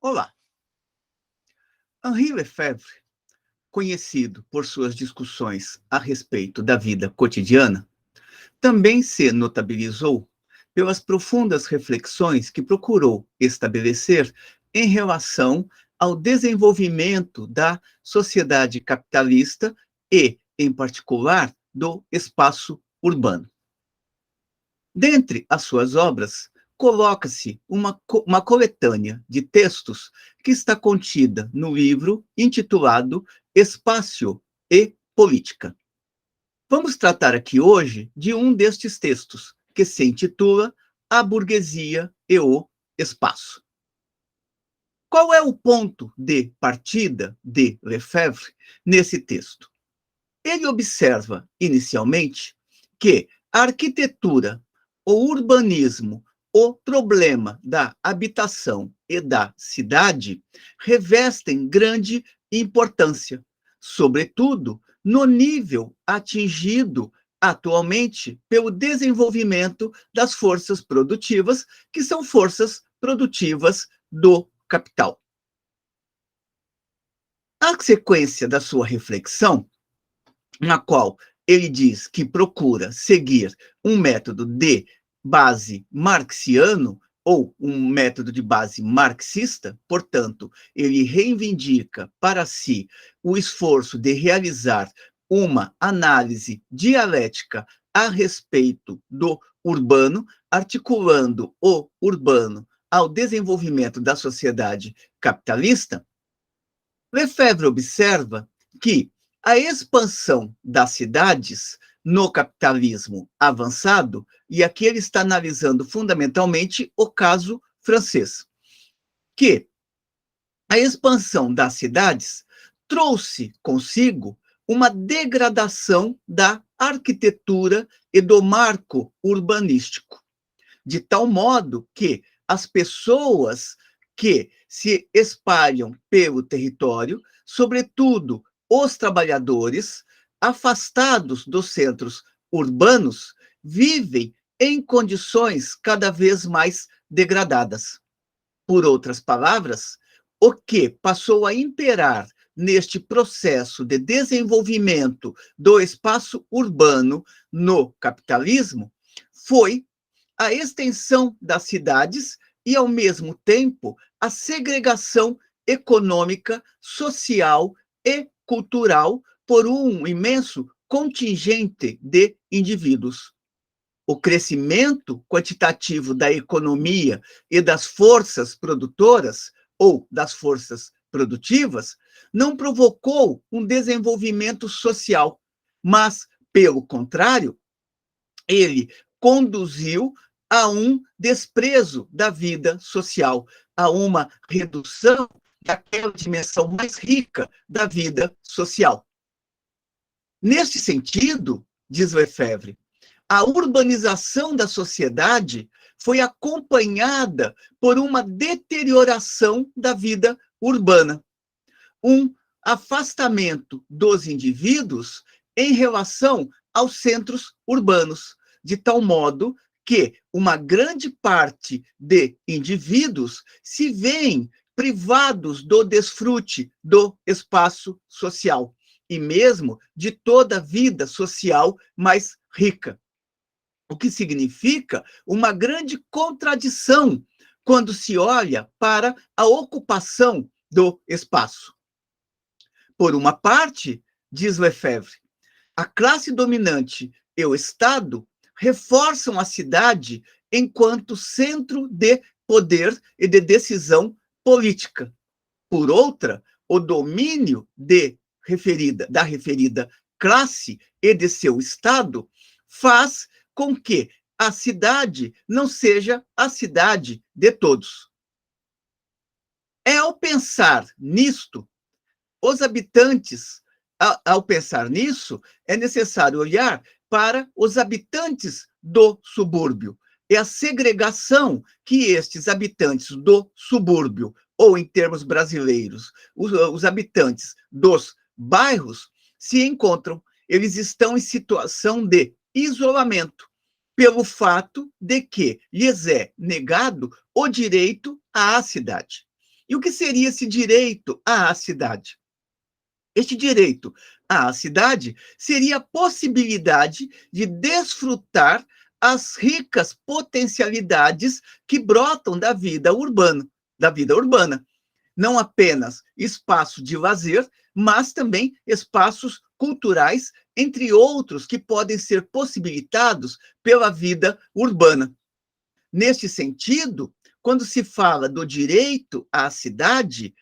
Olá. Henri Lefebvre, conhecido por suas discussões a respeito da vida cotidiana, também se notabilizou pelas profundas reflexões que procurou estabelecer em relação ao desenvolvimento da sociedade capitalista e, em particular, do espaço urbano. Dentre as suas obras, coloca-se uma coletânea de textos que está contida no livro intitulado Espaço e Política. Vamos tratar aqui hoje de um destes textos, que se intitula A Burguesia e o Espaço. Qual é o ponto de partida de Lefebvre nesse texto? Ele observa, inicialmente, que a arquitetura, o urbanismo, o problema da habitação e da cidade revestem grande importância, sobretudo no nível atingido atualmente pelo desenvolvimento das forças produtivas, que são forças produtivas do capital. A sequência da sua reflexão, na qual ele diz que procura seguir um método de base marxiano, ou um método de base marxista, portanto, ele reivindica para si o esforço de realizar uma análise dialética a respeito do urbano, articulando o urbano ao desenvolvimento da sociedade capitalista. Lefebvre observa que a expansão das cidades no capitalismo avançado, e aqui ele está analisando fundamentalmente o caso francês, que a expansão das cidades trouxe consigo uma degradação da arquitetura e do marco urbanístico, de tal modo que as pessoas que se espalham pelo território, sobretudo os trabalhadores, afastados dos centros urbanos, vivem em condições cada vez mais degradadas. Por outras palavras, o que passou a imperar neste processo de desenvolvimento do espaço urbano no capitalismo foi a extensão das cidades e, ao mesmo tempo, a segregação econômica, social e cultural por um imenso contingente de indivíduos. O crescimento quantitativo da economia e das forças produtoras, ou das forças produtivas, não provocou um desenvolvimento social, mas, pelo contrário, ele conduziu a um desprezo da vida social, a uma redução daquela dimensão mais rica da vida social. Neste sentido, diz Lefebvre, a urbanização da sociedade foi acompanhada por uma deterioração da vida urbana, um afastamento dos indivíduos em relação aos centros urbanos, de tal modo que uma grande parte de indivíduos se veem privados do desfrute do espaço social e mesmo de toda a vida social mais rica. O que significa uma grande contradição quando se olha para a ocupação do espaço. Por uma parte, diz Lefebvre, a classe dominante e o Estado reforçam a cidade enquanto centro de poder e de decisão política. Por outra, o domínio da referida classe e de seu Estado faz com que a cidade não seja a cidade de todos. É ao pensar nisto, os habitantes, ao pensar nisso, é necessário olhar para os habitantes do subúrbio e a segregação que estes habitantes do subúrbio, ou em termos brasileiros, os habitantes dos bairros, se encontram. Eles estão em situação de isolamento, pelo fato de que lhes é negado o direito à cidade. E o que seria esse direito à cidade? Este direito à cidade seria a possibilidade de desfrutar as ricas potencialidades que brotam da vida urbana. Não apenas espaço de lazer, mas também espaços culturais, entre outros que podem ser possibilitados pela vida urbana. Neste sentido, quando se fala do direito à cidade,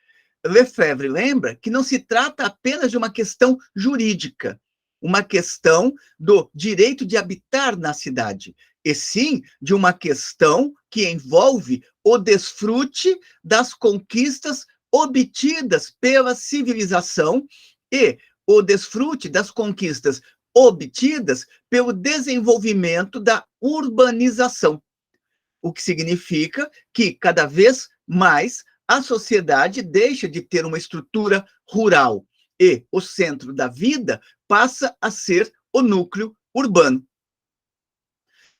Lefebvre lembra que não se trata apenas de uma questão jurídica, uma questão do direito de habitar na cidade, e sim de uma questão que envolve o desfrute das conquistas obtidas pela civilização e o desfrute das conquistas obtidas pelo desenvolvimento da urbanização, o que significa que cada vez mais a sociedade deixa de ter uma estrutura rural e o centro da vida passa a ser o núcleo urbano.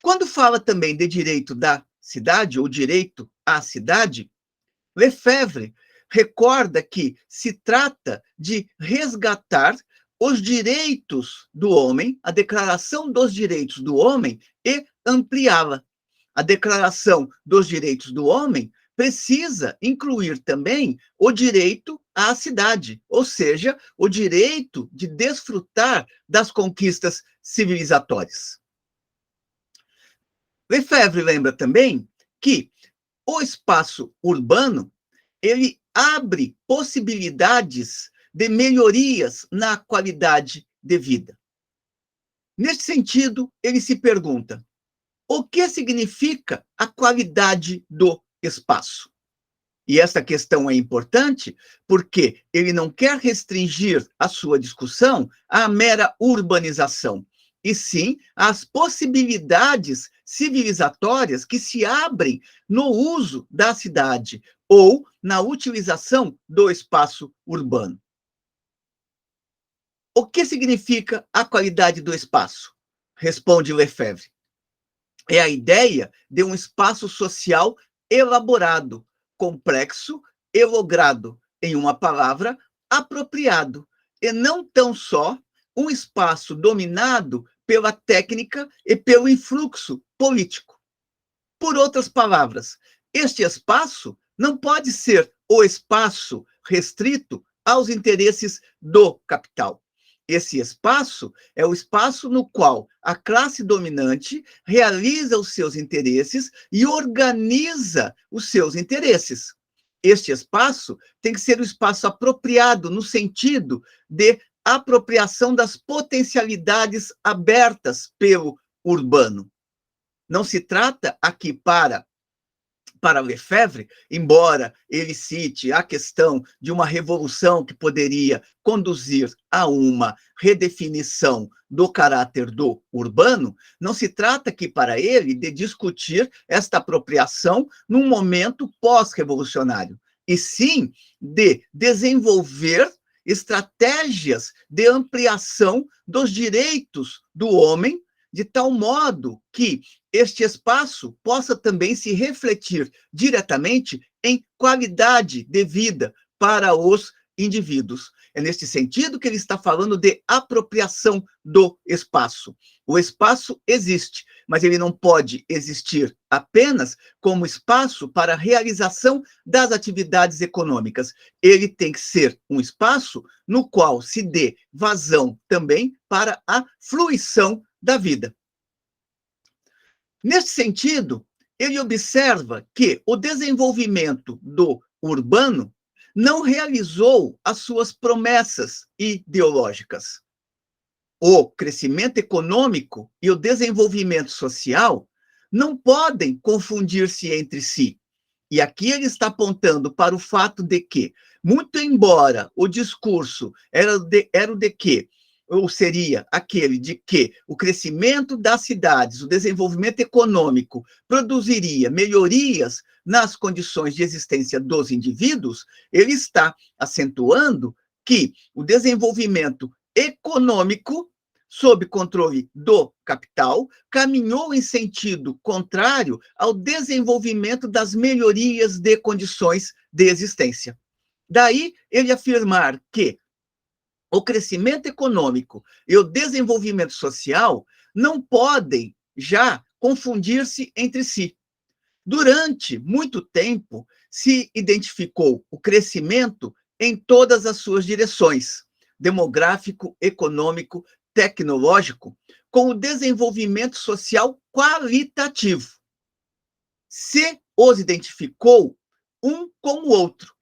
Quando fala também de direito da cidade, ou direito à cidade, Lefebvre recorda que se trata de resgatar os direitos do homem, a Declaração dos Direitos do Homem, e ampliá-la. A Declaração dos Direitos do Homem precisa incluir também o direito à cidade, ou seja, o direito de desfrutar das conquistas civilizatórias. Lefebvre lembra também que o espaço urbano ele abre possibilidades de melhorias na qualidade de vida. Neste sentido, ele se pergunta: o que significa a qualidade do espaço? E essa questão é importante porque ele não quer restringir a sua discussão à mera urbanização, e sim às possibilidades civilizatórias que se abrem no uso da cidade ou na utilização do espaço urbano. O que significa a qualidade do espaço? Responde Lefebvre. É a ideia de um espaço social elaborado, complexo e logrado, em uma palavra, apropriado, e não tão só um espaço dominado pela técnica e pelo influxo político. Por outras palavras, este espaço não pode ser o espaço restrito aos interesses do capital. Esse espaço é o espaço no qual a classe dominante realiza os seus interesses e organiza os seus interesses. Este espaço tem que ser um espaço apropriado no sentido de apropriação das potencialidades abertas pelo urbano. Não se trata aqui para Lefebvre, embora ele cite a questão de uma revolução que poderia conduzir a uma redefinição do caráter do urbano, não se trata aqui para ele de discutir esta apropriação num momento pós-revolucionário, e sim de desenvolver estratégias de ampliação dos direitos do homem, de tal modo que este espaço possa também se refletir diretamente em qualidade de vida para os indivíduos. É nesse sentido que ele está falando de apropriação do espaço. O espaço existe, mas ele não pode existir apenas como espaço para a realização das atividades econômicas. Ele tem que ser um espaço no qual se dê vazão também para a fruição da vida. Nesse sentido, ele observa que o desenvolvimento do urbano não realizou as suas promessas ideológicas. O crescimento econômico e o desenvolvimento social não podem confundir-se entre si. E aqui ele está apontando para o fato de que, muito embora o discurso era o de que, ou seria aquele de que o crescimento das cidades, o desenvolvimento econômico, produziria melhorias nas condições de existência dos indivíduos, ele está acentuando que o desenvolvimento econômico sob controle do capital, caminhou em sentido contrário ao desenvolvimento das melhorias de condições de existência. Daí ele afirmar que o crescimento econômico e o desenvolvimento social não podem já confundir-se entre si. Durante muito tempo, se identificou o crescimento em todas as suas direções, demográfico, econômico, tecnológico, com o desenvolvimento social qualitativo. Se os identificou um com o outro,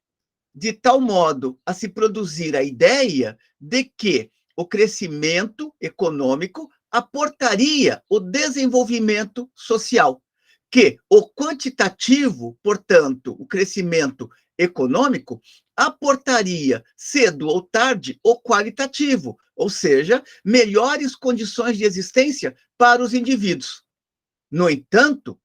de tal modo a se produzir a ideia de que o crescimento econômico aportaria o desenvolvimento social, que o quantitativo, portanto, o crescimento econômico, aportaria cedo ou tarde o qualitativo, ou seja, melhores condições de existência para os indivíduos. No entanto,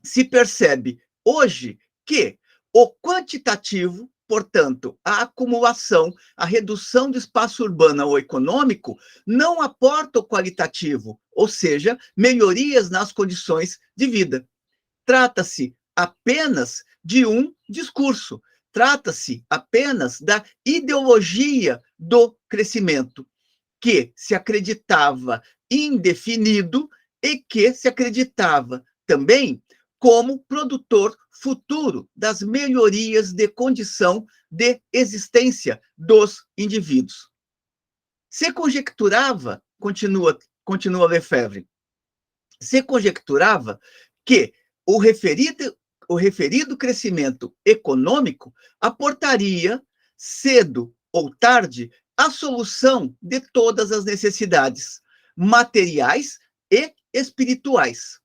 se percebe hoje que o quantitativo, portanto, a acumulação, a redução do espaço urbano ou econômico, não aporta o qualitativo, ou seja, melhorias nas condições de vida. Trata-se apenas de um discurso, trata-se apenas da ideologia do crescimento, que se acreditava indefinido e que se acreditava também como produtor futuro das melhorias de condição de existência dos indivíduos. Se conjecturava, continua Lefebvre, se conjecturava que o referido crescimento econômico aportaria, cedo ou tarde, a solução de todas as necessidades materiais e espirituais.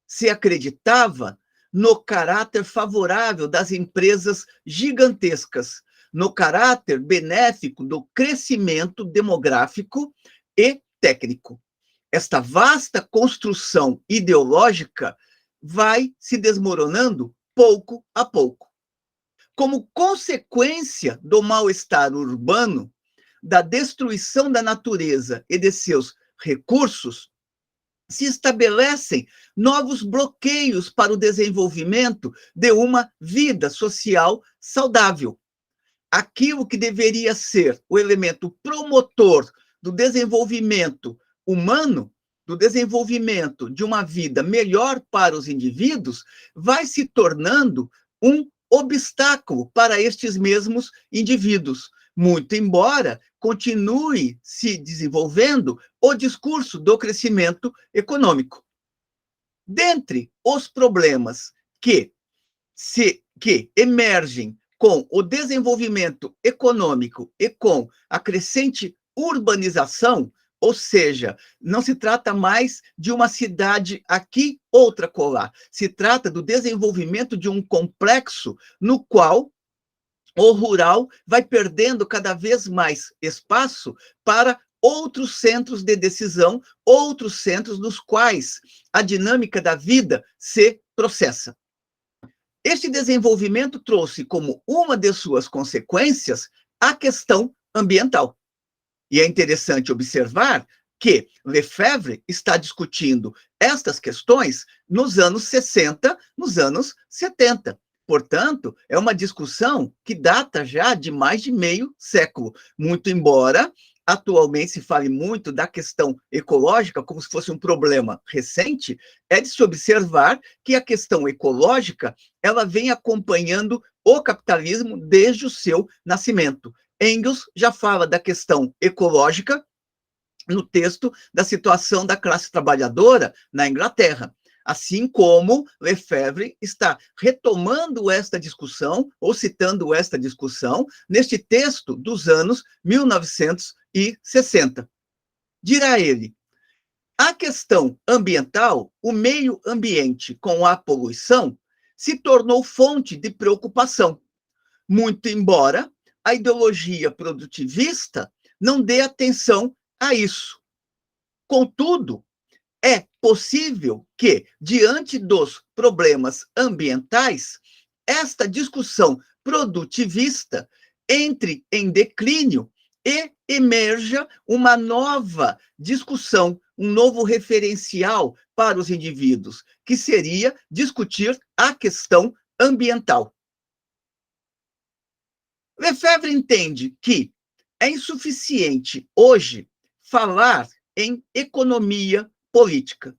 Se acreditava no caráter favorável das empresas gigantescas, no caráter benéfico do crescimento demográfico e técnico. Esta vasta construção ideológica vai se desmoronando pouco a pouco. Como consequência do mal-estar urbano, da destruição da natureza e de seus recursos, se estabelecem novos bloqueios para o desenvolvimento de uma vida social saudável. Aquilo que deveria ser o elemento promotor do desenvolvimento humano, do desenvolvimento de uma vida melhor para os indivíduos, vai se tornando um obstáculo para estes mesmos indivíduos, muito embora continue se desenvolvendo o discurso do crescimento econômico. Dentre os problemas que emergem com o desenvolvimento econômico e com a crescente urbanização, ou seja, não se trata mais de uma cidade aqui, outra colar. Se trata do desenvolvimento de um complexo no qual o rural vai perdendo cada vez mais espaço para outros centros de decisão, outros centros nos quais a dinâmica da vida se processa. Este desenvolvimento trouxe como uma de suas consequências a questão ambiental. E é interessante observar que Lefebvre está discutindo estas questões nos anos 60, nos anos 70. Portanto, é uma discussão que data já de mais de meio século, muito embora atualmente se fale muito da questão ecológica como se fosse um problema recente, é de se observar que a questão ecológica ela vem acompanhando o capitalismo desde o seu nascimento. Engels já fala da questão ecológica no texto da situação da classe trabalhadora na Inglaterra, assim como Lefebvre está retomando esta discussão, ou citando esta discussão, neste texto dos anos 1960. Dirá ele, a questão ambiental, o meio ambiente com a poluição, se tornou fonte de preocupação, muito embora a ideologia produtivista não dê atenção a isso. Contudo, é possível que, diante dos problemas ambientais, esta discussão produtivista entre em declínio e emerja uma nova discussão, um novo referencial para os indivíduos, que seria discutir a questão ambiental. Lefebvre entende que é insuficiente hoje falar em economia política.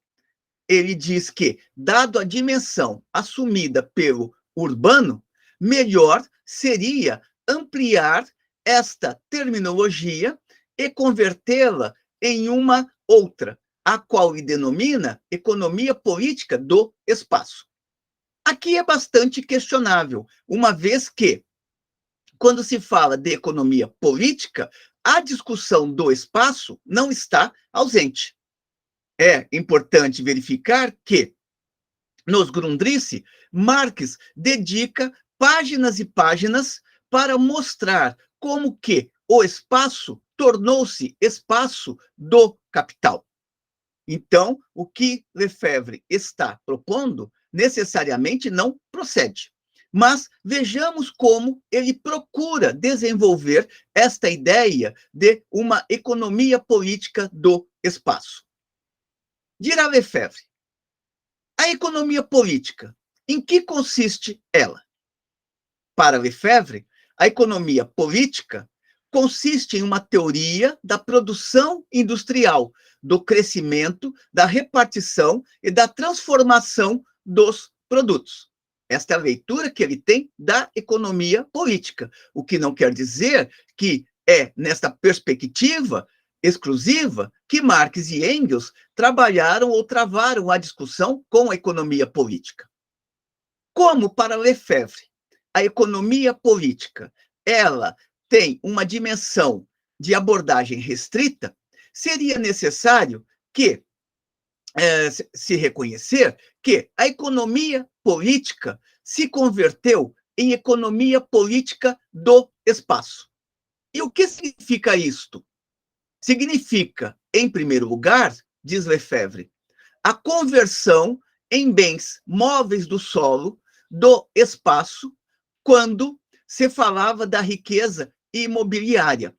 Ele diz que, dado a dimensão assumida pelo Urbano, melhor seria ampliar esta terminologia e convertê-la em uma outra, a qual ele denomina economia política do espaço. Aqui é bastante questionável, uma vez que, quando se fala de economia política, a discussão do espaço não está ausente. É importante verificar que, nos Grundrisse, Marx dedica páginas e páginas para mostrar como que o espaço tornou-se espaço do capital. Então, o que Lefebvre está propondo necessariamente não procede. Mas vejamos como ele procura desenvolver esta ideia de uma economia política do espaço. Dirá Lefebvre, a economia política, em que consiste ela? Para Lefebvre, a economia política consiste em uma teoria da produção industrial, do crescimento, da repartição e da transformação dos produtos. Esta é a leitura que ele tem da economia política, o que não quer dizer que é nesta perspectiva exclusiva que Marx e Engels trabalharam ou travaram a discussão com a economia política. Como para Lefebvre, a economia política, ela tem uma dimensão de abordagem restrita, seria necessário que se reconhecer que a economia política se converteu em economia política do espaço. E o que significa isto? Significa, em primeiro lugar, diz Lefebvre, a conversão em bens móveis do solo, do espaço, quando se falava da riqueza imobiliária.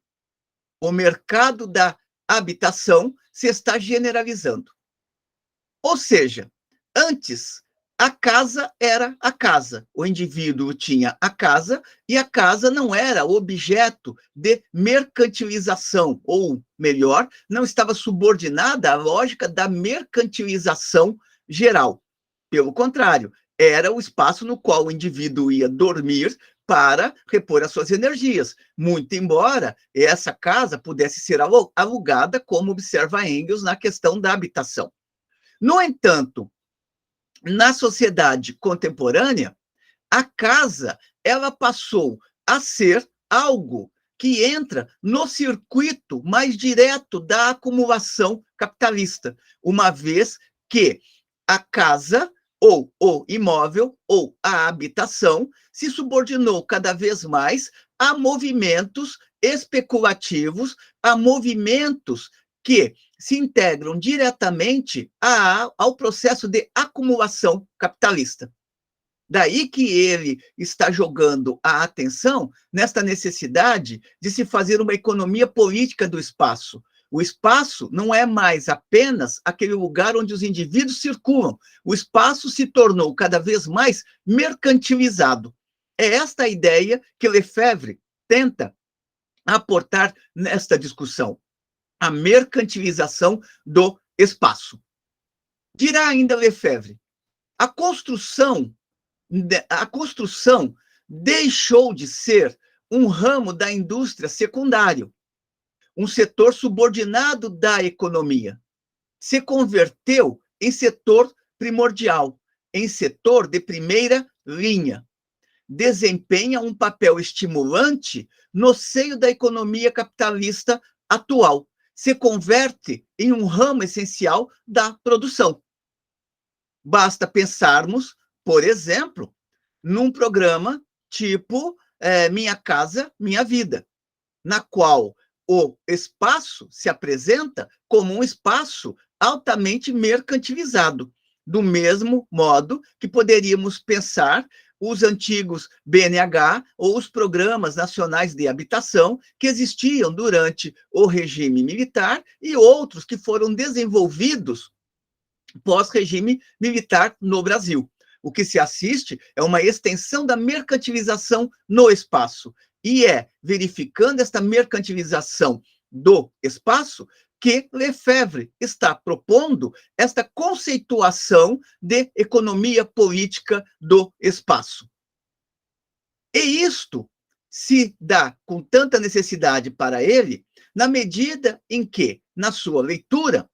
O mercado da habitação se está generalizando. Ou seja, antes, a casa era a casa. O indivíduo tinha a casa e a casa não era objeto de mercantilização, ou melhor, não estava subordinada à lógica da mercantilização geral. Pelo contrário, era o espaço no qual o indivíduo ia dormir para repor as suas energias, muito embora essa casa pudesse ser alugada, como observa Engels na questão da habitação. No entanto, na sociedade contemporânea, a casa ela passou a ser algo que entra no circuito mais direto da acumulação capitalista, uma vez que a casa ou o imóvel ou a habitação se subordinou cada vez mais a movimentos especulativos, a movimentos que se integram diretamente ao processo de acumulação capitalista. Daí que ele está jogando a atenção nesta necessidade de se fazer uma economia política do espaço. O espaço não é mais apenas aquele lugar onde os indivíduos circulam. O espaço se tornou cada vez mais mercantilizado. É esta a ideia que Lefebvre tenta aportar nesta discussão. A mercantilização do espaço. Dirá ainda Lefebvre, a construção deixou de ser um ramo da indústria secundário, um setor subordinado da economia. Se converteu em setor primordial, em setor de primeira linha. Desempenha um papel estimulante no seio da economia capitalista atual. Se converte em um ramo essencial da produção. Basta pensarmos, por exemplo, num programa tipo Minha Casa, Minha Vida, na qual o espaço se apresenta como um espaço altamente mercantilizado, do mesmo modo que poderíamos pensar os antigos BNH ou os Programas Nacionais de Habitação que existiam durante o regime militar e outros que foram desenvolvidos pós-regime militar no Brasil. O que se assiste é uma extensão da mercantilização no espaço, e é verificando esta mercantilização do espaço que Lefebvre está propondo esta conceituação de economia política do espaço. E isto se dá com tanta necessidade para ele, na medida em que, na sua leitura,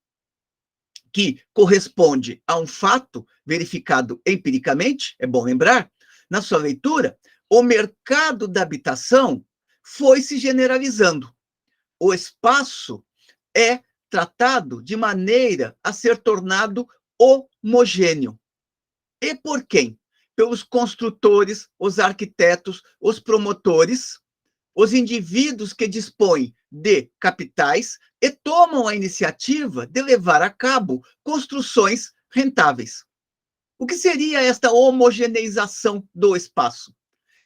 que corresponde a um fato verificado empiricamente, é bom lembrar, na sua leitura, o mercado da habitação foi se generalizando. O espaço é tratado de maneira a ser tornado homogêneo. E por quem? Pelos construtores, os arquitetos, os promotores, os indivíduos que dispõem de capitais e tomam a iniciativa de levar a cabo construções rentáveis. O que seria esta homogeneização do espaço?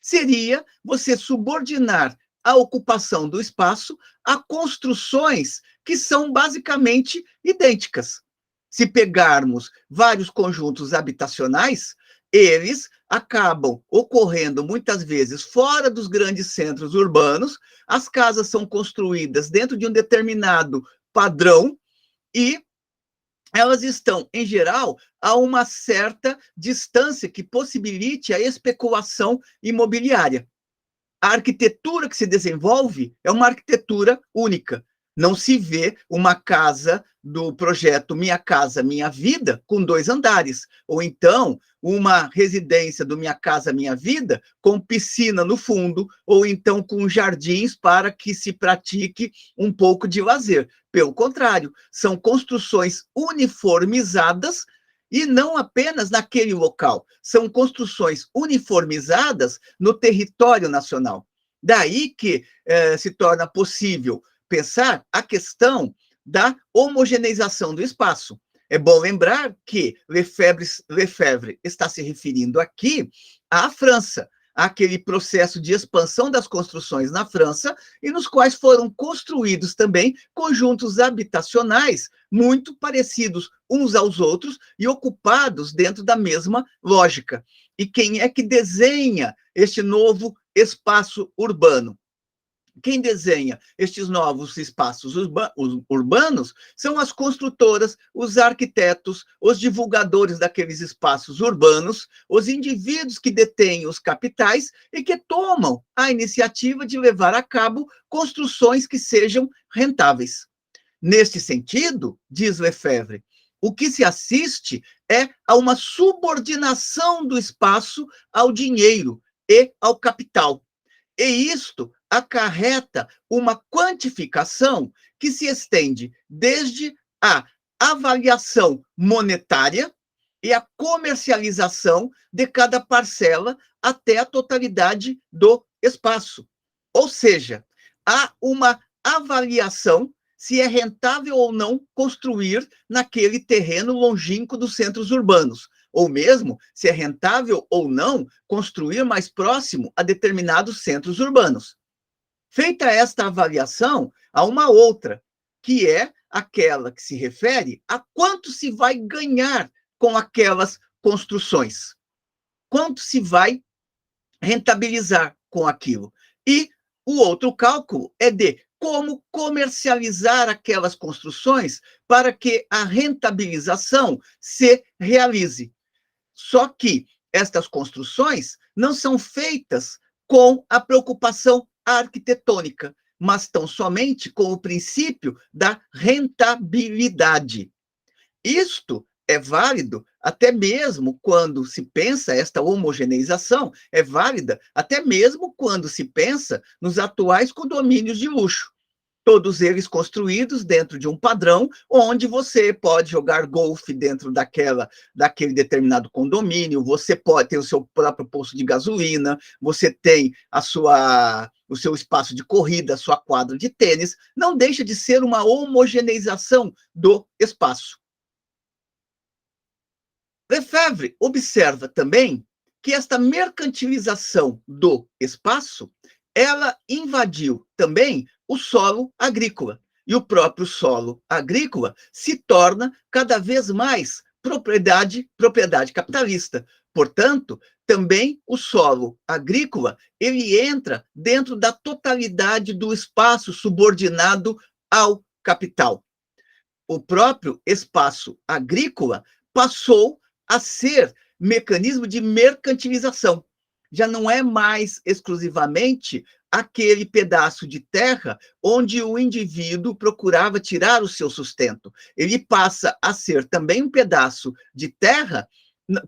Seria você subordinar a ocupação do espaço a construções que são basicamente idênticas. Se pegarmos vários conjuntos habitacionais, eles acabam ocorrendo muitas vezes fora dos grandes centros urbanos, as casas são construídas dentro de um determinado padrão e elas estão, em geral, a uma certa distância que possibilite a especulação imobiliária. A arquitetura que se desenvolve é uma arquitetura única. Não se vê uma casa do projeto Minha Casa Minha Vida com 2 andares, ou então uma residência do Minha Casa Minha Vida com piscina no fundo, ou então com jardins para que se pratique um pouco de lazer. Pelo contrário, são construções uniformizadas e não apenas naquele local, são construções uniformizadas no território nacional. Daí que se torna possível pensar a questão da homogeneização do espaço. É bom lembrar que Lefebvre está se referindo aqui à França, àquele processo de expansão das construções na França, e nos quais foram construídos também conjuntos habitacionais muito parecidos uns aos outros e ocupados dentro da mesma lógica. E quem é que desenha este novo espaço urbano? Quem desenha estes novos espaços urbanos são as construtoras, os arquitetos, os divulgadores daqueles espaços urbanos, os indivíduos que detêm os capitais e que tomam a iniciativa de levar a cabo construções que sejam rentáveis. Neste sentido, diz Lefebvre, o que se assiste é a uma subordinação do espaço ao dinheiro e ao capital. E isto acarreta uma quantificação que se estende desde a avaliação monetária e a comercialização de cada parcela até a totalidade do espaço. Ou seja, há uma avaliação se é rentável ou não construir naquele terreno longínquo dos centros urbanos, ou mesmo se é rentável ou não construir mais próximo a determinados centros urbanos. Feita esta avaliação, há uma outra, que é aquela que se refere a quanto se vai ganhar com aquelas construções, quanto se vai rentabilizar com aquilo. E o outro cálculo é de como comercializar aquelas construções para que a rentabilização se realize. Só que estas construções não são feitas com a preocupação arquitetônica, mas tão somente com o princípio da rentabilidade. Isto é válido até mesmo quando se pensa esta homogeneização, é válida até mesmo quando se pensa nos atuais condomínios de luxo. Todos eles construídos dentro de um padrão, onde você pode jogar golfe dentro daquele determinado condomínio, você pode ter o seu próprio posto de gasolina, você tem o seu espaço de corrida, a sua quadra de tênis, não deixa de ser uma homogeneização do espaço. Lefebvre observa também que esta mercantilização do espaço, ela invadiu também o solo agrícola. E o próprio solo agrícola se torna cada vez mais propriedade capitalista. Portanto, também o solo agrícola, ele entra dentro da totalidade do espaço subordinado ao capital. O próprio espaço agrícola passou a ser mecanismo de mercantilização. Já não é mais exclusivamente aquele pedaço de terra onde o indivíduo procurava tirar o seu sustento. Ele passa a ser também um pedaço de terra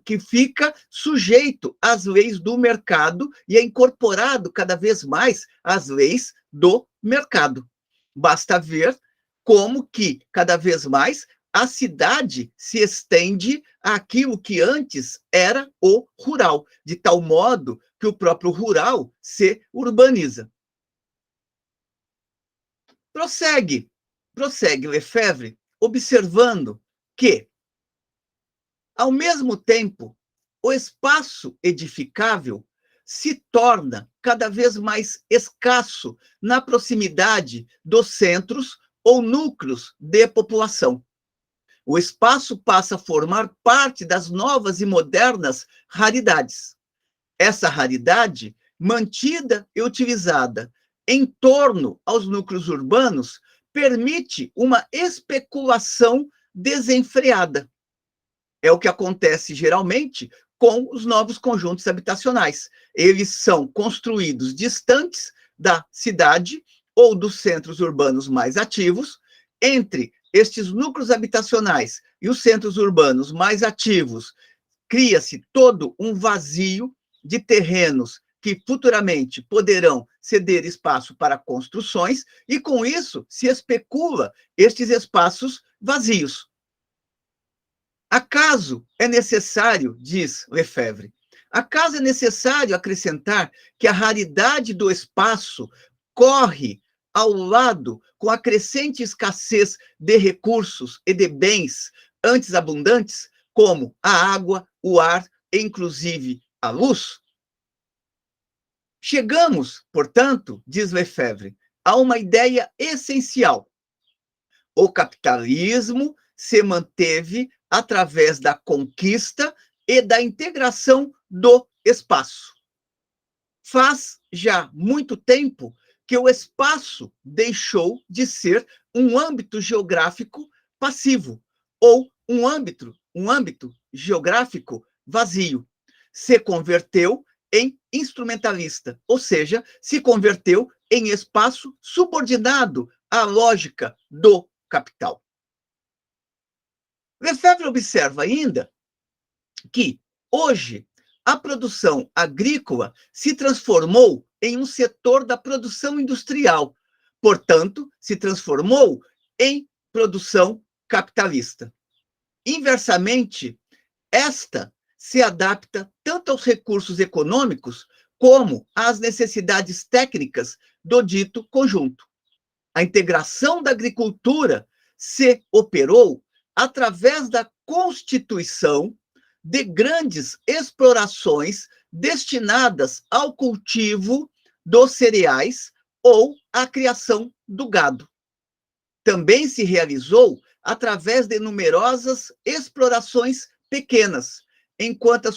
que fica sujeito às leis do mercado e é incorporado cada vez mais às leis do mercado. Basta ver como que, cada vez mais, a cidade se estende àquilo que antes era o rural, de tal modo que o próprio rural se urbaniza. Prossegue Lefebvre, observando que, ao mesmo tempo, o espaço edificável se torna cada vez mais escasso na proximidade dos centros ou núcleos de população. O espaço passa a formar parte das novas e modernas raridades. Essa raridade, mantida e utilizada em torno aos núcleos urbanos, permite uma especulação desenfreada. É o que acontece geralmente com os novos conjuntos habitacionais. Eles são construídos distantes da cidade ou dos centros urbanos mais ativos. Entre estes núcleos habitacionais e os centros urbanos mais ativos, cria-se todo um vazio de terrenos que futuramente poderão ceder espaço para construções, e com isso se especula estes espaços vazios. Acaso é necessário, diz Lefebvre, acaso é necessário acrescentar que a raridade do espaço corre ao lado com a crescente escassez de recursos e de bens antes abundantes, como a água, o ar e, inclusive, a luz? Chegamos, portanto, diz Lefebvre, a uma ideia essencial. O capitalismo se manteve através da conquista e da integração do espaço. Faz já muito tempo que o espaço deixou de ser um âmbito geográfico passivo ou um âmbito geográfico vazio. Se converteu em instrumentalista, ou seja, se converteu em espaço subordinado à lógica do capital. Lefebvre observa ainda que, hoje, a produção agrícola se transformou em um setor da produção industrial, portanto, se transformou em produção capitalista. Inversamente, esta se adapta tanto aos recursos econômicos como às necessidades técnicas do dito conjunto. A integração da agricultura se operou através da constituição de grandes explorações destinadas ao cultivo dos cereais ou à criação do gado. Também se realizou através de numerosas explorações pequenas, enquanto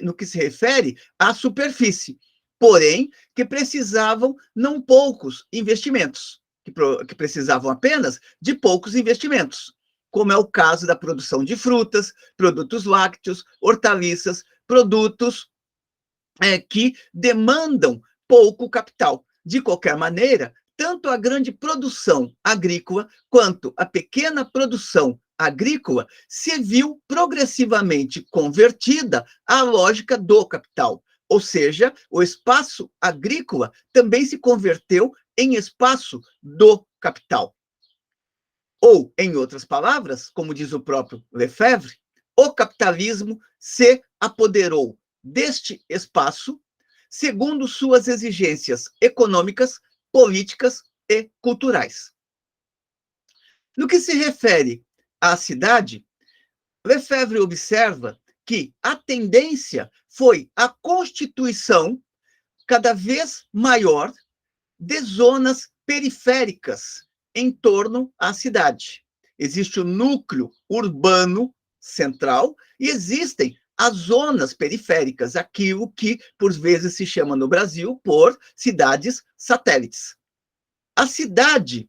no que se refere à superfície, porém que precisavam não poucos investimentos, que precisavam apenas de poucos investimentos, como é o caso da produção de frutas, produtos lácteos, hortaliças, produtos que demandam pouco capital. De qualquer maneira, tanto a grande produção agrícola quanto a pequena produção agrícola se viu progressivamente convertida à lógica do capital. Ou seja, o espaço agrícola também se converteu em espaço do capital. Ou, em outras palavras, como diz o próprio Lefebvre, o capitalismo se apoderou deste espaço segundo suas exigências econômicas, políticas e culturais. No que se refere à cidade, Lefebvre observa que a tendência foi a constituição cada vez maior de zonas periféricas em torno à cidade. Existe o núcleo urbano central e existem as zonas periféricas, aquilo que, por vezes, se chama no Brasil por cidades satélites. A cidade,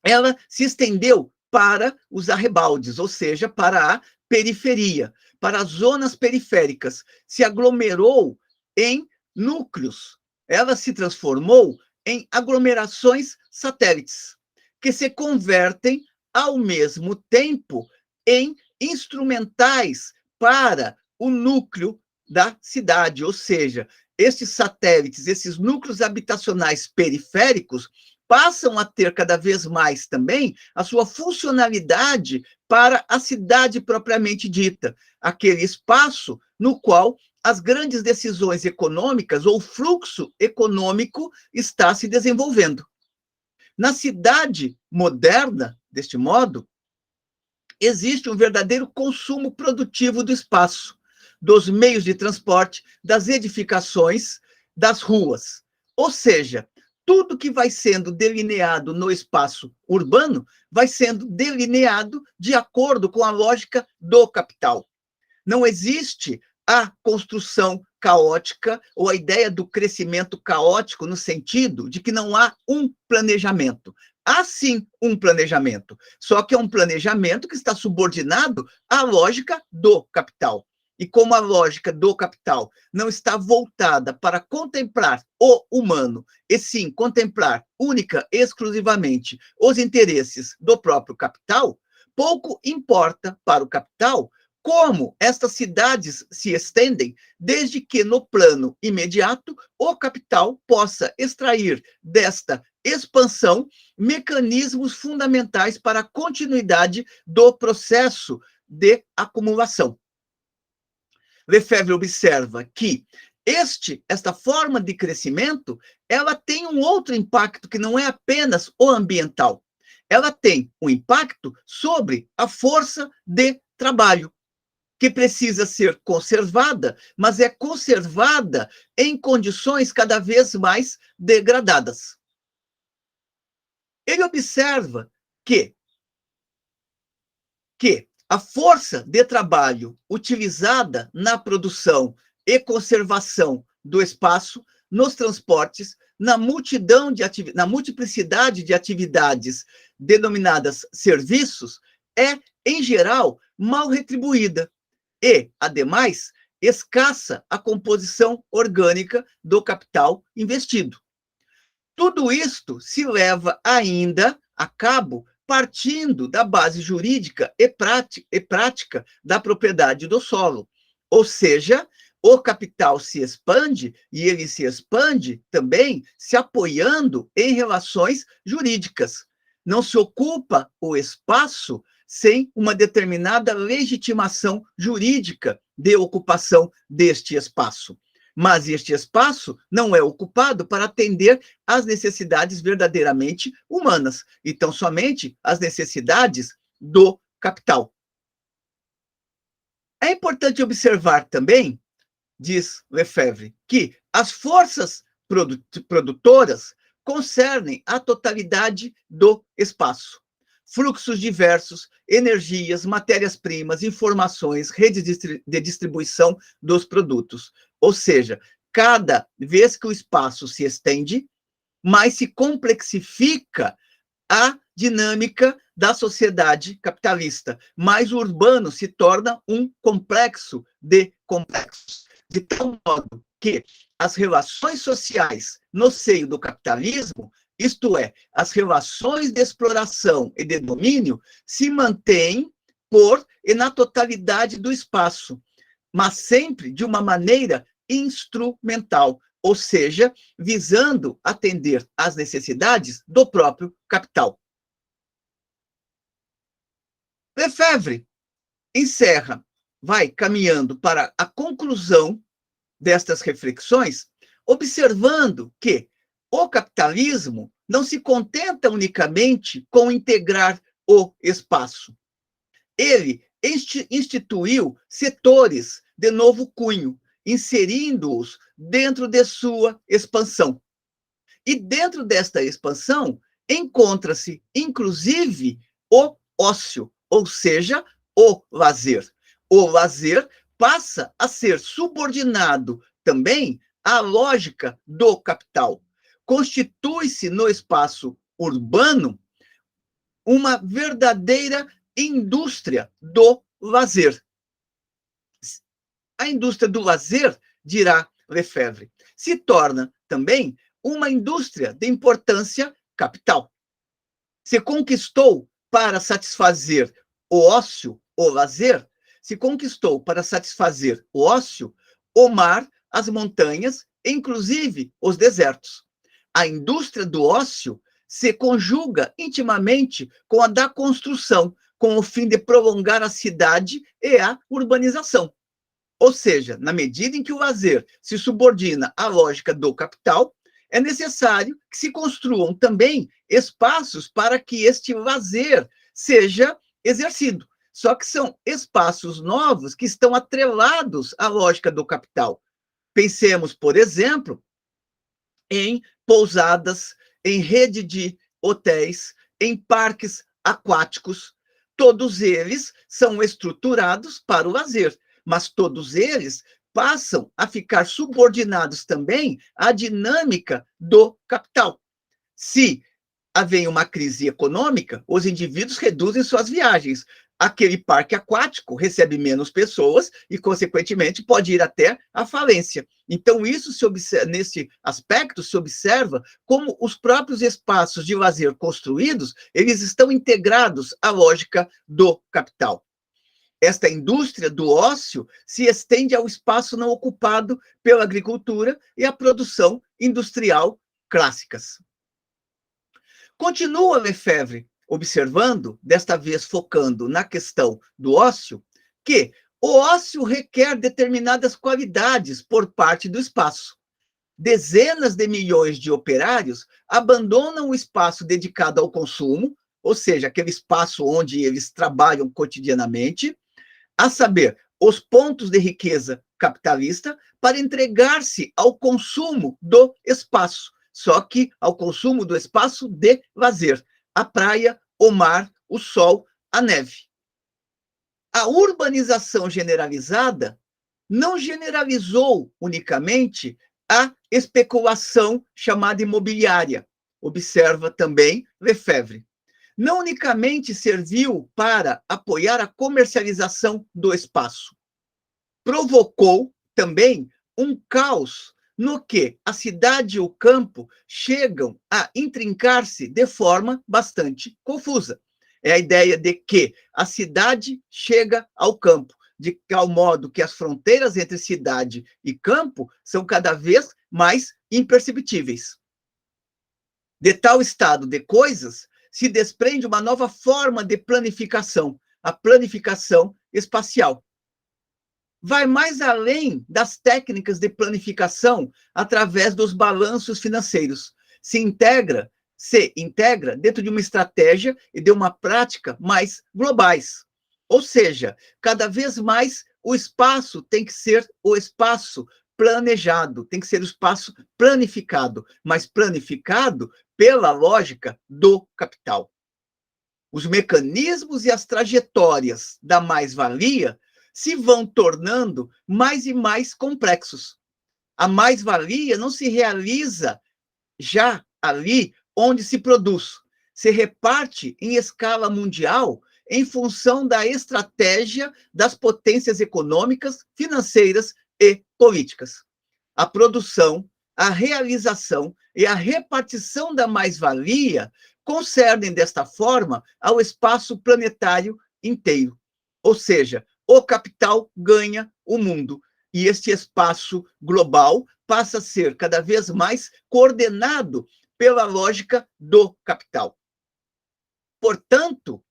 ela se estendeu para os arrebaldes, ou seja, para a periferia, para as zonas periféricas, se aglomerou em núcleos, ela se transformou em aglomerações satélites, que se convertem ao mesmo tempo em instrumentais para o núcleo da cidade, ou seja, esses satélites, esses núcleos habitacionais periféricos, passam a ter cada vez mais também a sua funcionalidade para a cidade propriamente dita, aquele espaço no qual as grandes decisões econômicas ou fluxo econômico está se desenvolvendo. Na cidade moderna, deste modo, existe um verdadeiro consumo produtivo do espaço, dos meios de transporte, das edificações, das ruas. Ou seja, tudo que vai sendo delineado no espaço urbano vai sendo delineado de acordo com a lógica do capital. Não existe a construção caótica ou a ideia do crescimento caótico no sentido de que não há um planejamento. Há sim um planejamento, só que é um planejamento que está subordinado à lógica do capital. E como a lógica do capital não está voltada para contemplar o humano, e sim contemplar única e exclusivamente os interesses do próprio capital, pouco importa para o capital como estas cidades se estendem, desde que no plano imediato o capital possa extrair desta expansão mecanismos fundamentais para a continuidade do processo de acumulação. Lefebvre observa que esta forma de crescimento, ela tem um outro impacto que não é apenas o ambiental. Ela tem um impacto sobre a força de trabalho, que precisa ser conservada, mas é conservada em condições cada vez mais degradadas. Ele observa que a força de trabalho utilizada na produção e conservação do espaço, nos transportes, na multiplicidade de atividades denominadas serviços, é, em geral, mal retribuída. E, ademais, escassa a composição orgânica do capital investido. Tudo isto se leva ainda a cabo partindo da base jurídica e prática da propriedade do solo. Ou seja, o capital se expande e ele se expande também se apoiando em relações jurídicas. Não se ocupa o espaço sem uma determinada legitimação jurídica de ocupação deste espaço. Mas este espaço não é ocupado para atender às necessidades verdadeiramente humanas, então somente às necessidades do capital. É importante observar também, diz Lefebvre, que as forças produtoras concernem a totalidade do espaço. Fluxos diversos, energias, matérias-primas, informações, redes de distribuição dos produtos. Ou seja, cada vez que o espaço se estende, mais se complexifica a dinâmica da sociedade capitalista, mais o urbano se torna um complexo de complexos. De tal modo que as relações sociais no seio do capitalismo, isto é, as relações de exploração e de domínio, se mantêm por e na totalidade do espaço, mas sempre de uma maneira instrumental, ou seja, visando atender às necessidades do próprio capital. Lefebvre encerra, vai caminhando para a conclusão destas reflexões, observando que o capitalismo não se contenta unicamente com integrar o espaço. Ele instituiu setores de novo cunho, inserindo-os dentro de sua expansão. E dentro desta expansão, encontra-se, inclusive, o ócio, ou seja, o lazer. O lazer passa a ser subordinado também à lógica do capital. Constitui-se no espaço urbano uma verdadeira indústria do lazer. A indústria do lazer, dirá Lefebvre, se torna também uma indústria de importância capital. Se conquistou para satisfazer o ócio, o lazer, se conquistou para satisfazer o ócio, o mar, as montanhas, inclusive os desertos. A indústria do ócio se conjuga intimamente com a da construção, com o fim de prolongar a cidade e a urbanização. Ou seja, na medida em que o lazer se subordina à lógica do capital, é necessário que se construam também espaços para que este lazer seja exercido. Só que são espaços novos que estão atrelados à lógica do capital. Pensemos, por exemplo, em pousadas, em rede de hotéis, em parques aquáticos. Todos eles são estruturados para o lazer, mas todos eles passam a ficar subordinados também à dinâmica do capital. Se haver uma crise econômica, os indivíduos reduzem suas viagens. Aquele parque aquático recebe menos pessoas e, consequentemente, pode ir até a falência. Então, isso se observa, nesse aspecto, se observa como os próprios espaços de lazer construídos, eles estão integrados à lógica do capital. Esta indústria do ócio se estende ao espaço não ocupado pela agricultura e a produção industrial clássicas. Continua Lefebvre observando, desta vez focando na questão do ócio, que o ócio requer determinadas qualidades por parte do espaço. Dezenas de milhões de operários abandonam o espaço dedicado ao consumo, ou seja, aquele espaço onde eles trabalham cotidianamente, a saber, os pontos de riqueza capitalista, para entregar-se ao consumo do espaço, só que ao consumo do espaço de lazer, a praia, o mar, o sol, a neve. A urbanização generalizada não generalizou unicamente a especulação chamada imobiliária, observa também Lefebvre. Não unicamente serviu para apoiar a comercialização do espaço, provocou também um caos no que a cidade e o campo chegam a intrincar-se de forma bastante confusa. É a ideia de que a cidade chega ao campo, de tal modo que as fronteiras entre cidade e campo são cada vez mais imperceptíveis. De tal estado de coisas, se desprende uma nova forma de planificação, a planificação espacial. Vai mais além das técnicas de planificação através dos balanços financeiros. Se integra dentro de uma estratégia e de uma prática mais globais. Ou seja, cada vez mais o espaço tem que ser o espaço planejado, tem que ser o espaço planificado, mas planificado pela lógica do capital. Os mecanismos e as trajetórias da mais-valia se vão tornando mais e mais complexos. A mais-valia não se realiza já ali onde se produz, se reparte em escala mundial em função da estratégia das potências econômicas, financeiras e políticas. A produção, a realização e a repartição da mais-valia concernem, desta forma, ao espaço planetário inteiro. Ou seja, o capital ganha o mundo e este espaço global passa a ser cada vez mais coordenado pela lógica do capital. Portanto,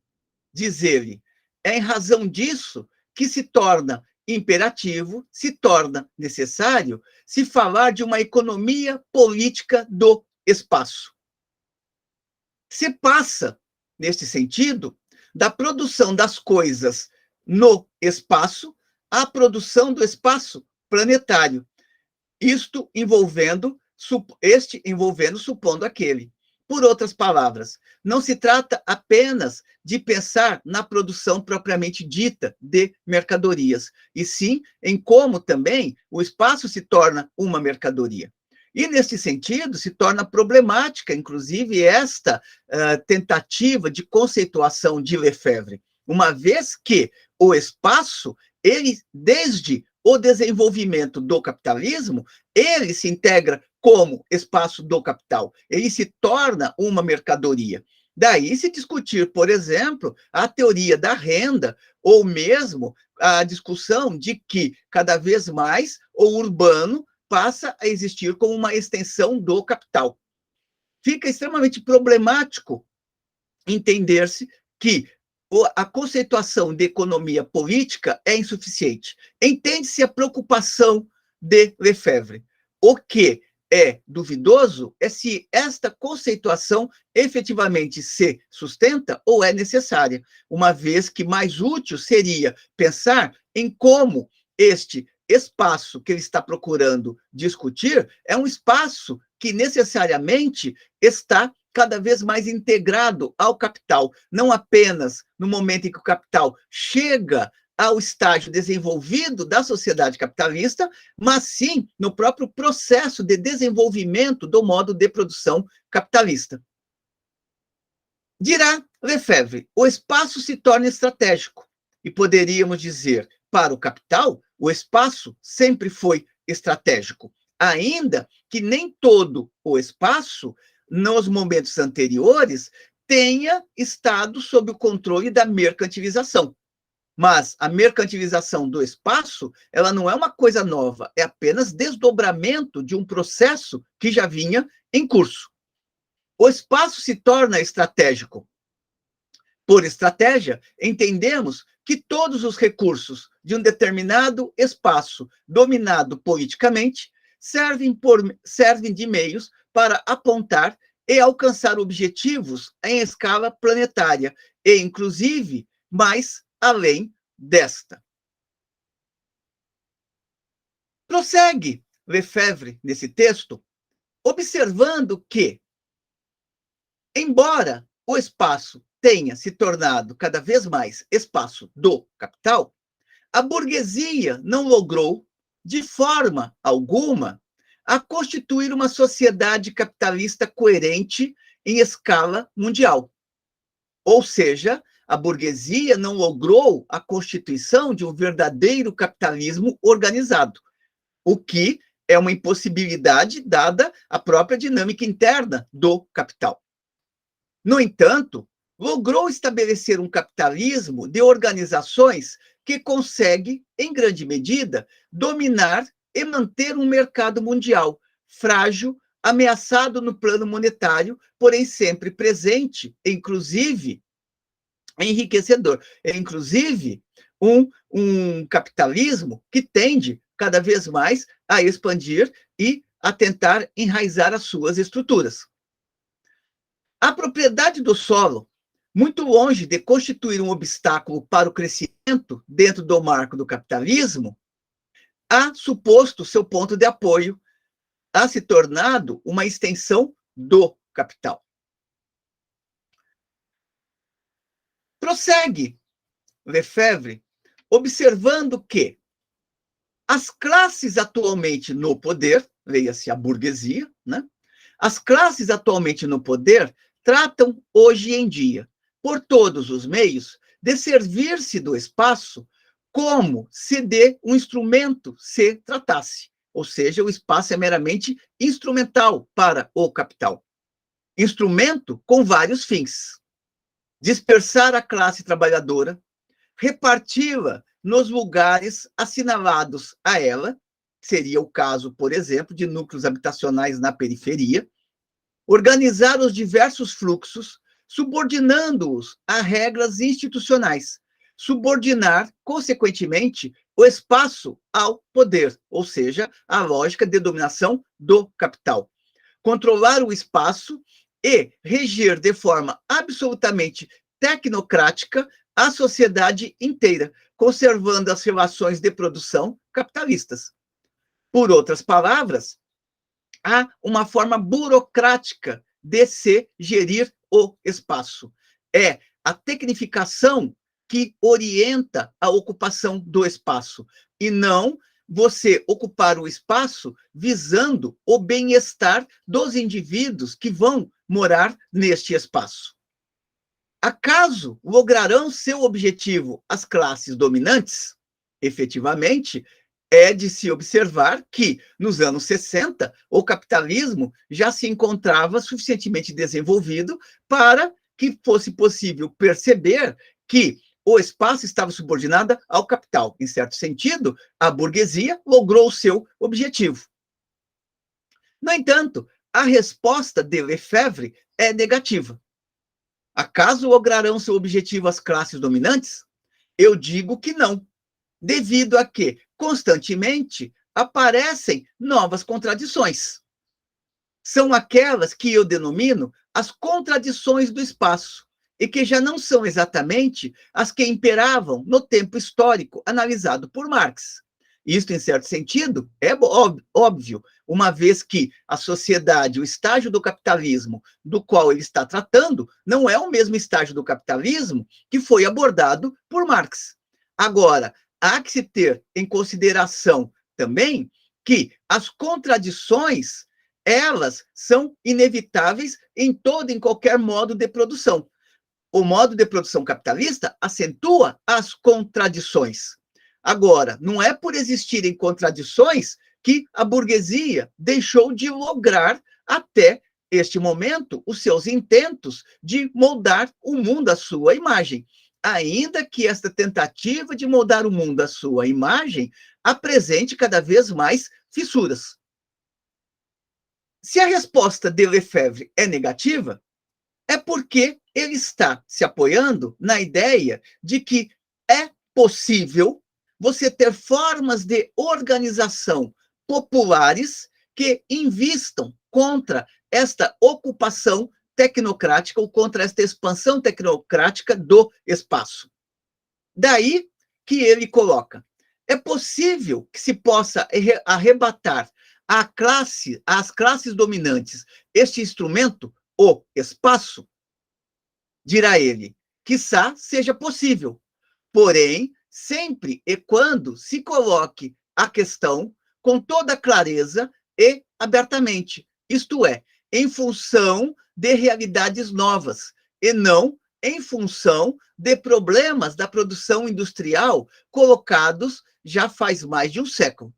diz ele, é em razão disso que se torna imperativo, se torna necessário se falar de uma economia política do espaço. Se passa, neste sentido, da produção das coisas no espaço a produção do espaço planetário. Isto envolvendo, supondo aquele. Por outras palavras, não se trata apenas de pensar na produção propriamente dita de mercadorias, e sim em como também o espaço se torna uma mercadoria. E, nesse sentido, se torna problemática, inclusive, esta tentativa de conceituação de Lefebvre, uma vez que o espaço, ele, desde o desenvolvimento do capitalismo, ele se integra como espaço do capital, ele se torna uma mercadoria. Daí se discutir, por exemplo, a teoria da renda, ou mesmo a discussão de que, cada vez mais, o urbano passa a existir como uma extensão do capital. Fica extremamente problemático entender-se que a conceituação de economia política é insuficiente. Entende-se a preocupação de Lefebvre. O que é duvidoso é se esta conceituação efetivamente se sustenta ou é necessária, uma vez que mais útil seria pensar em como este espaço que ele está procurando discutir é um espaço que necessariamente está cada vez mais integrado ao capital, não apenas no momento em que o capital chega ao estágio desenvolvido da sociedade capitalista, mas sim no próprio processo de desenvolvimento do modo de produção capitalista. Dirá Lefebvre, o espaço se torna estratégico, e poderíamos dizer, para o capital, o espaço sempre foi estratégico, ainda que nem todo o espaço, nos momentos anteriores, tenha estado sob o controle da mercantilização. Mas a mercantilização do espaço, ela não é uma coisa nova, é apenas desdobramento de um processo que já vinha em curso. O espaço se torna estratégico. Por estratégia, entendemos que todos os recursos de um determinado espaço dominado politicamente servem de meios para apontar e alcançar objetivos em escala planetária, e, inclusive, mais além desta. Prossegue Lefebvre nesse texto, observando que, embora o espaço tenha se tornado cada vez mais espaço do capital, a burguesia não logrou, de forma alguma, a constituir uma sociedade capitalista coerente em escala mundial. Ou seja, a burguesia não logrou a constituição de um verdadeiro capitalismo organizado, o que é uma impossibilidade dada a própria dinâmica interna do capital. No entanto, logrou estabelecer um capitalismo de organizações que consegue, em grande medida, dominar e manter um mercado mundial frágil, ameaçado no plano monetário, porém sempre presente, inclusive enriquecedor. É, inclusive, um capitalismo que tende cada vez mais a expandir e a tentar enraizar as suas estruturas. A propriedade do solo, muito longe de constituir um obstáculo para o crescimento dentro do marco do capitalismo, há suposto seu ponto de apoio, há se tornado uma extensão do capital. Prossegue Lefebvre, observando que as classes atualmente no poder, leia-se a burguesia, né? As classes atualmente no poder tratam hoje em dia, por todos os meios, de servir-se do espaço como se de um instrumento se tratasse. Ou seja, o espaço é meramente instrumental para o capital. Instrumento com vários fins. Dispersar a classe trabalhadora, reparti-la nos lugares assinalados a ela, seria o caso, por exemplo, de núcleos habitacionais na periferia, organizar os diversos fluxos, subordinando-os a regras institucionais, subordinar, consequentemente, o espaço ao poder, ou seja, a lógica de dominação do capital. Controlar o espaço e reger de forma absolutamente tecnocrática a sociedade inteira, conservando as relações de produção capitalistas. Por outras palavras, há uma forma burocrática de se gerir o espaço. É a tecnificação que orienta a ocupação do espaço, e não você ocupar o espaço visando o bem-estar dos indivíduos que vão morar neste espaço. Acaso lograrão seu objetivo as classes dominantes? Efetivamente, é de se observar que, nos anos 60, o capitalismo já se encontrava suficientemente desenvolvido para que fosse possível perceber que o espaço estava subordinado ao capital. Em certo sentido, a burguesia logrou o seu objetivo. No entanto, a resposta de Lefebvre é negativa. Acaso lograrão seu objetivo as classes dominantes? Eu digo que não, devido a que, constantemente, aparecem novas contradições. São aquelas que eu denomino as contradições do espaço, e que já não são exatamente as que imperavam no tempo histórico analisado por Marx. Isto, em certo sentido, é óbvio, uma vez que a sociedade, o estágio do capitalismo do qual ele está tratando, não é o mesmo estágio do capitalismo que foi abordado por Marx. Agora, há que se ter em consideração também que as contradições, elas são inevitáveis em todo e em qualquer modo de produção. O modo de produção capitalista acentua as contradições. Agora, não é por existirem contradições que a burguesia deixou de lograr, até este momento, os seus intentos de moldar o mundo à sua imagem. Ainda que esta tentativa de moldar o mundo à sua imagem apresente cada vez mais fissuras. Se a resposta de Lefebvre é negativa, é porque ele está se apoiando na ideia de que é possível você ter formas de organização populares que invistam contra esta ocupação tecnocrática ou contra esta expansão tecnocrática do espaço. Daí que ele coloca: é possível que se possa arrebatar às classes dominantes este instrumento, o espaço? Dirá ele, quiçá seja possível, porém, sempre e quando se coloque a questão com toda clareza e abertamente, isto é, em função de realidades novas, e não em função de problemas da produção industrial colocados já faz mais de um século.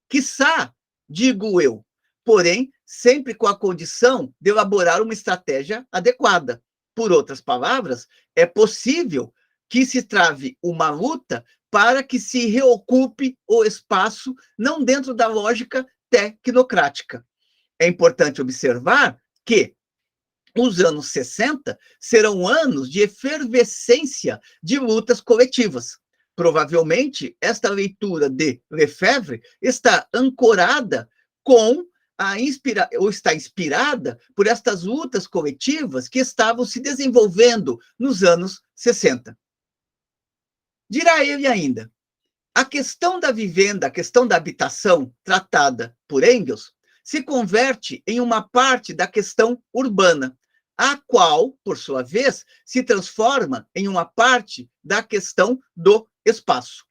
Quiçá, digo eu, porém, sempre com a condição de elaborar uma estratégia adequada. Por outras palavras, é possível que se trave uma luta para que se reocupe o espaço, não dentro da lógica tecnocrática. É importante observar que os anos 60 serão anos de efervescência de lutas coletivas. Provavelmente, esta leitura de Lefebvre está ancorada com ou está inspirada por estas lutas coletivas que estavam se desenvolvendo nos anos 60. Dirá ele ainda, a questão da vivenda, a questão da habitação, tratada por Engels, se converte em uma parte da questão urbana, a qual, por sua vez, se transforma em uma parte da questão do espaço.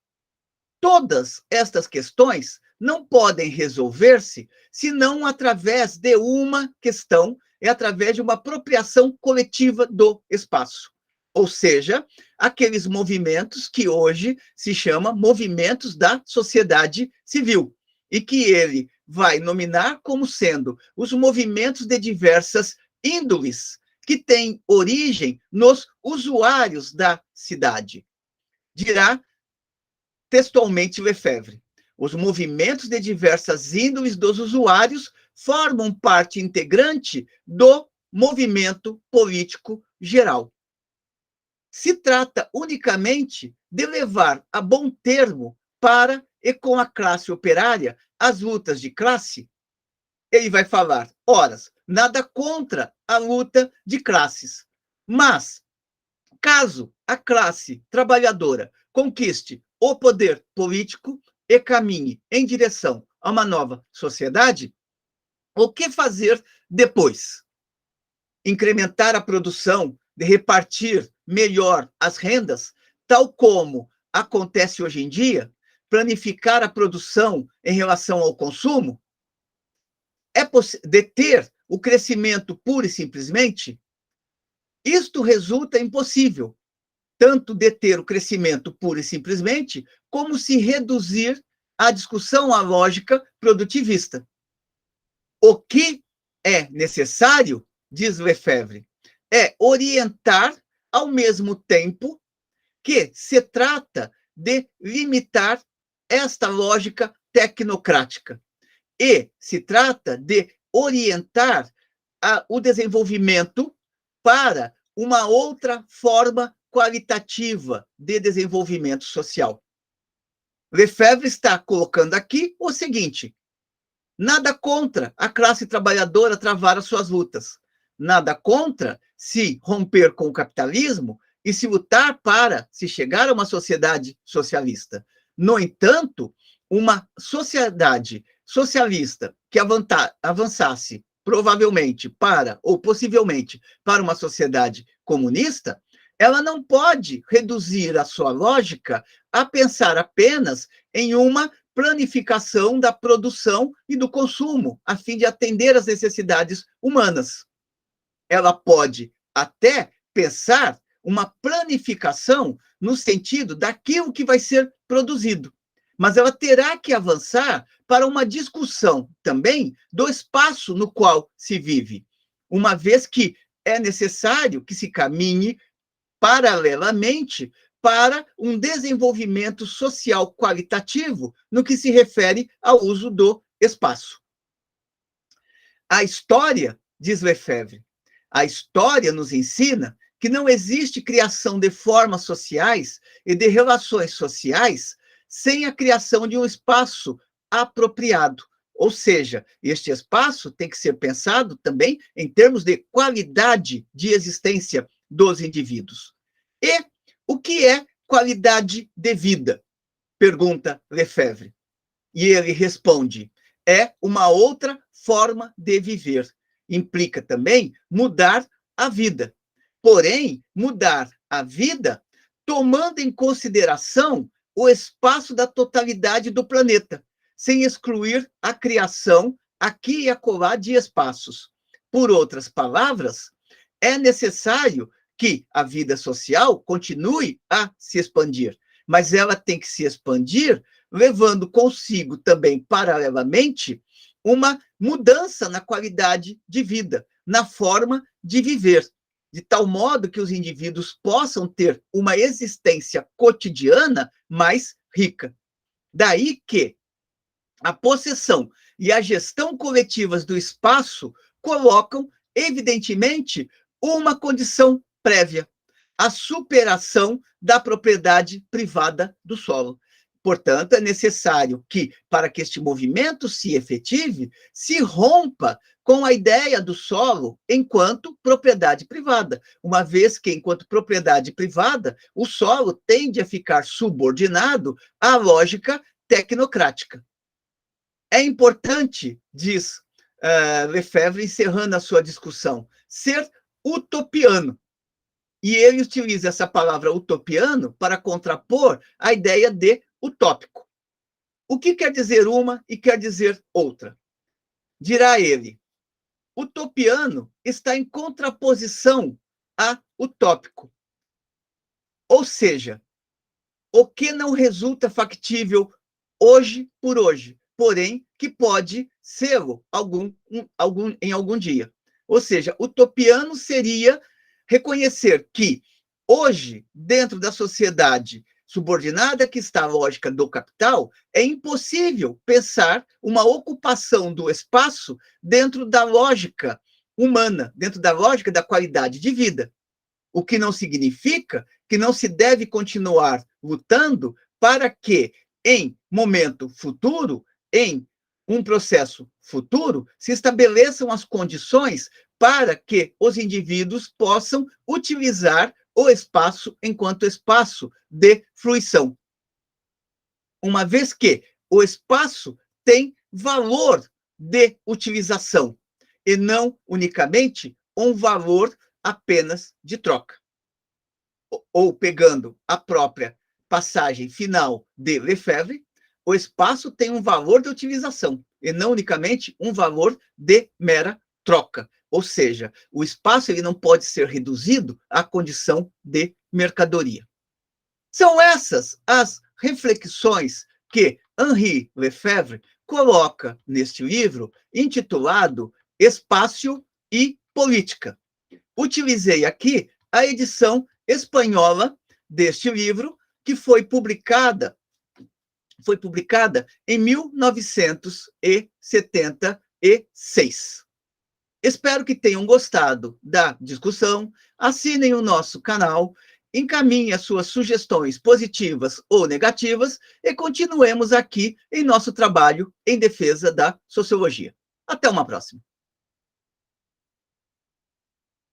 Todas estas questões não podem resolver-se senão através de uma questão, através de uma apropriação coletiva do espaço. Ou seja, aqueles movimentos que hoje se chama movimentos da sociedade civil, e que ele vai nominar como sendo os movimentos de diversas índoles, que têm origem nos usuários da cidade. Dirá textualmente Lefebvre, os movimentos de diversas índoles dos usuários formam parte integrante do movimento político geral. Se trata unicamente de levar a bom termo para e com a classe operária as lutas de classe. Ele vai falar, ora, nada contra a luta de classes, mas Caso a classe trabalhadora conquiste o poder político e caminhe em direção a uma nova sociedade, o que fazer depois? Incrementar a produção, de repartir melhor as rendas, tal como acontece hoje em dia, planificar a produção em relação ao consumo? É deter o crescimento pura e simplesmente? Isto resulta impossível, tanto deter o crescimento pura e simplesmente, como se reduzir a discussão à lógica produtivista. O que é necessário, diz Lefebvre, é orientar ao mesmo tempo que se trata de limitar esta lógica tecnocrática e se trata de orientar o desenvolvimento para uma outra forma qualitativa de desenvolvimento social. Lefebvre está colocando aqui o seguinte: nada contra a classe trabalhadora travar as suas lutas, nada contra se romper com o capitalismo e se lutar para se chegar a uma sociedade socialista. No entanto, uma sociedade socialista que avançasse provavelmente para, ou possivelmente, para uma sociedade comunista, ela não pode reduzir a sua lógica a pensar apenas em uma planificação da produção e do consumo, a fim de atender às necessidades humanas. Ela pode até pensar uma planificação no sentido daquilo que vai ser produzido, mas ela terá que avançar para uma discussão também do espaço no qual se vive, uma vez que é necessário que se caminhe paralelamente para um desenvolvimento social qualitativo no que se refere ao uso do espaço. A história, diz Lefebvre, a história nos ensina que não existe criação de formas sociais e de relações sociais sem a criação de um espaço apropriado. Ou seja, este espaço tem que ser pensado também em termos de qualidade de existência dos indivíduos. E o que é qualidade de vida? Pergunta Lefebvre. E ele responde: é uma outra forma de viver. Implica também mudar a vida. Porém, mudar a vida tomando em consideração o espaço da totalidade do planeta, sem excluir a criação aqui e acolá de espaços. Por outras palavras, é necessário que a vida social continue a se expandir, mas ela tem que se expandir levando consigo também, paralelamente, uma mudança na qualidade de vida, na forma de viver, de tal modo que os indivíduos possam ter uma existência cotidiana mais rica. Daí que a possessão e a gestão coletivas do espaço colocam, evidentemente, uma condição prévia: a superação da propriedade privada do solo. Portanto, é necessário que, para que este movimento se efetive, se rompa com a ideia do solo enquanto propriedade privada, uma vez que, enquanto propriedade privada, o solo tende a ficar subordinado à lógica tecnocrática. É importante, diz Lefebvre, encerrando a sua discussão, ser utopiano. E ele utiliza essa palavra utopiano para contrapor a ideia de utópico. O que quer dizer uma e quer dizer outra? Dirá ele: utopiano está em contraposição a utópico. Ou seja, o que não resulta factível hoje por hoje, porém que pode ser-lo em algum dia. Ou seja, utopiano seria reconhecer que hoje, dentro da sociedade subordinada que está à lógica do capital, é impossível pensar uma ocupação do espaço dentro da lógica humana, dentro da lógica da qualidade de vida. O que não significa que não se deve continuar lutando para que, em momento futuro, em um processo futuro, se estabeleçam as condições para que os indivíduos possam utilizar o espaço enquanto espaço de fruição, uma vez que o espaço tem valor de utilização e não unicamente um valor apenas de troca. Ou pegando a própria passagem final de Lefebvre, o espaço tem um valor de utilização e não unicamente um valor de mera troca. Ou seja, o espaço ele não pode ser reduzido à condição de mercadoria. São essas as reflexões que Henri Lefebvre coloca neste livro, intitulado Espaço e Política. Utilizei aqui a edição espanhola deste livro, que foi publicada em 1976. Espero que tenham gostado da discussão. Assinem o nosso canal, encaminhem as suas sugestões positivas ou negativas e continuemos aqui em nosso trabalho em defesa da sociologia. Até uma próxima.